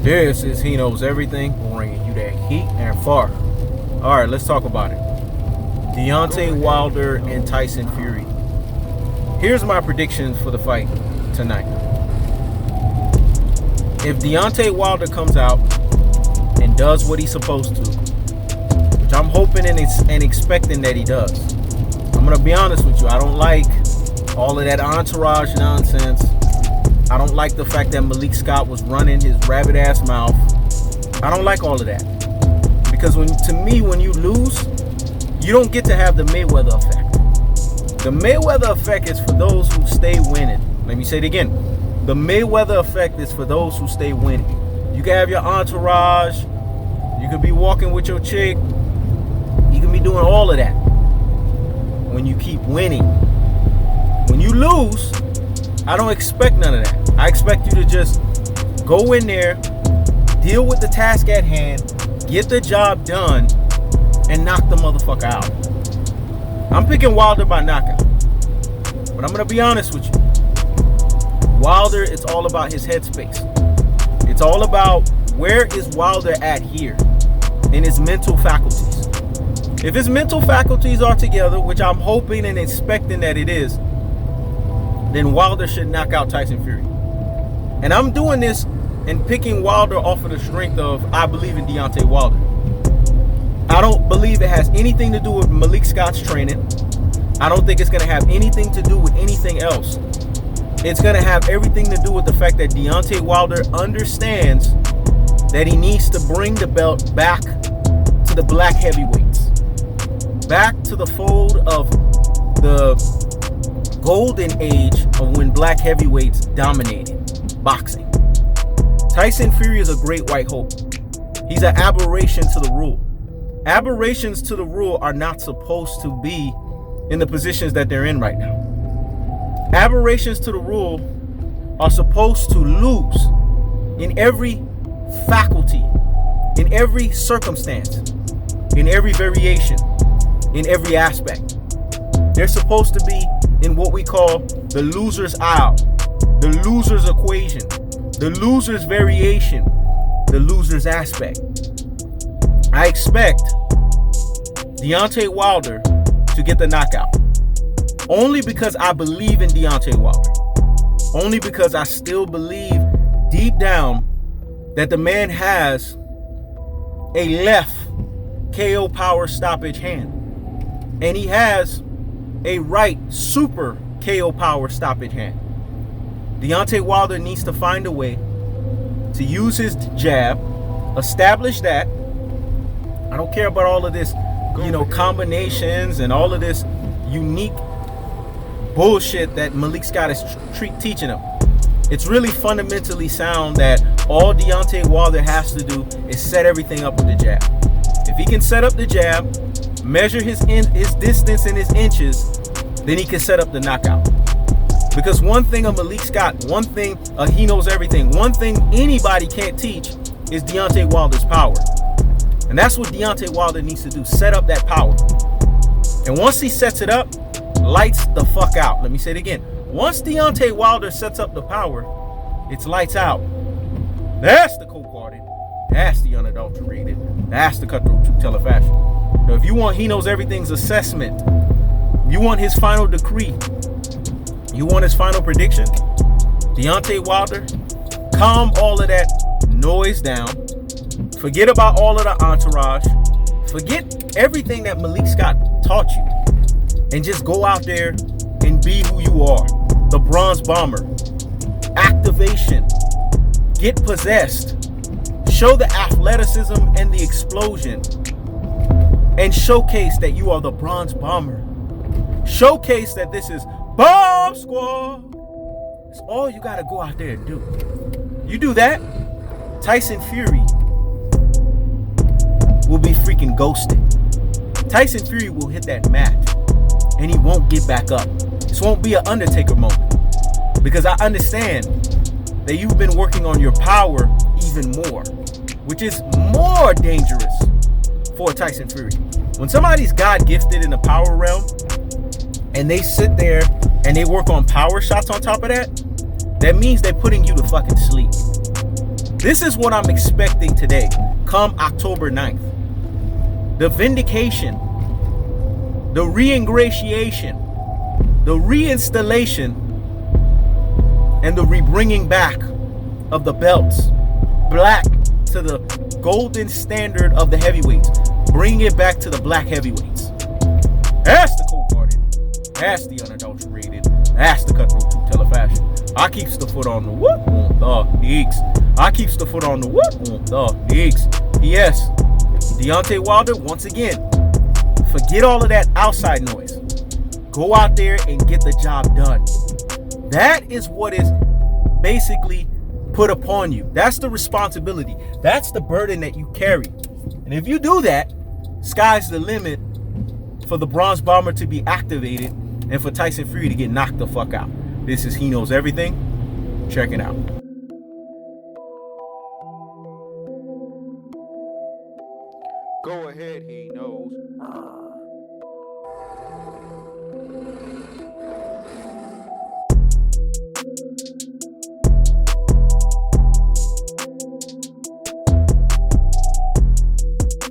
This is He Knows Everything, bringing you that heat and far. All right, let's talk about it. Deontay Wilder and Tyson Fury. Here's my predictions for the fight tonight. If Deontay Wilder comes out and does what he's supposed to, which I'm hoping and expecting that he does, I'm going to be honest with you. I don't like all of that entourage nonsense. I don't like the fact that Malik Scott was running his rabbit ass mouth. I don't like all of that. Because when you lose, you don't get to have the Mayweather effect. The Mayweather effect is for those who stay winning. Let me say it again. The Mayweather effect is for those who stay winning. You can have your entourage. You can be walking with your chick. You can be doing all of that. When you keep winning. When you lose, I don't expect none of that. I expect you to just go in there, deal with the task at hand, get the job done, and knock the motherfucker out. I'm picking Wilder by knockout. But I'm going to be honest with you. Wilder, it's all about his headspace. It's all about where is Wilder at here in his mental faculties. If his mental faculties are together, which I'm hoping and expecting that it is, then Wilder should knock out Tyson Fury. And I'm doing this and picking Wilder off of the strength of I believe in Deontay Wilder. I don't believe it has anything to do with Malik Scott's training. I don't think it's going to have anything to do with anything else. It's going to have everything to do with the fact that Deontay Wilder understands that he needs to bring the belt back to the black heavyweights. Back to the fold of the golden age of when black heavyweights dominated boxing. Tyson Fury is a great white hope. He's an aberration to the rule. Aberrations to the rule are not supposed to be in the positions that they're in right now. Aberrations to the rule are supposed to lose in every faculty, in every circumstance, in every variation, in every aspect. They're supposed to be in what we call the loser's aisle, the loser's equation, the loser's variation, the loser's aspect. I expect Deontay Wilder to get the knockout. Only because I believe in Deontay Wilder. Only because I still believe deep down that the man has a left KO power stoppage hand. And he has a right super KO power stoppage hand. Deontay Wilder needs to find a way to use his jab, establish that. I don't care about all of this, combinations and all of this unique bullshit that Malik Scott is teaching him. It's really fundamentally sound that all Deontay Wilder has to do is set everything up with the jab. If he can set up the jab, measure his distance in his inches, then he can set up the knockout. Because one thing of Malik Scott, one thing He Knows Everything, one thing anybody can't teach is Deontay Wilder's power. And that's what Deontay Wilder needs to do, set up that power. And once he sets it up, lights the fuck out. Let me say it again. Once Deontay Wilder sets up the power, it's lights out. That's the cold-hearted. That's the unadulterated. That's the cutthroat truth teller fashion. Now, if you want He Knows Everything's assessment, you want his final decree, you want his final prediction, Deontay Wilder, calm all of that noise down. Forget about all of the entourage. Forget everything that Malik Scott taught you. And just go out there and be who you are. The Bronze Bomber. Activation. Get possessed. Show the athleticism and the explosion. And showcase that you are the Bronze Bomber. Showcase that this is Bomb Squad. It's all you got to go out there and do. You do that, Tyson Fury will be freaking ghosted. Tyson Fury will hit that mat and he won't get back up. This won't be an Undertaker moment, because I understand that you've been working on your power even more, which is more dangerous for Tyson Fury. When somebody's God gifted in the power realm and they sit there and they work on power shots on top of that, that means they're putting you to fucking sleep. This is what I'm expecting today, come October 9th. The vindication, the re-ingratiation, the reinstallation, and the rebringing back of the belts black to the golden standard of the heavyweights. Bring it back to the black heavyweights. That's the cold-hearted. That's the unadulterated. That's the cutthroat two-teller fashion. I keeps the foot on the whoop on the leagues. I keeps the foot on the whoop on the leagues. Yes, Deontay Wilder, once again, forget all of that outside noise. Go out there and get the job done. That is what is basically put upon you. That's the responsibility. That's the burden that you carry. And if you do that, sky's the limit for the Bronze Bomber to be activated and for Tyson Fury to get knocked the fuck out. This is He Knows Everything. Check it out. Go ahead, He Knows.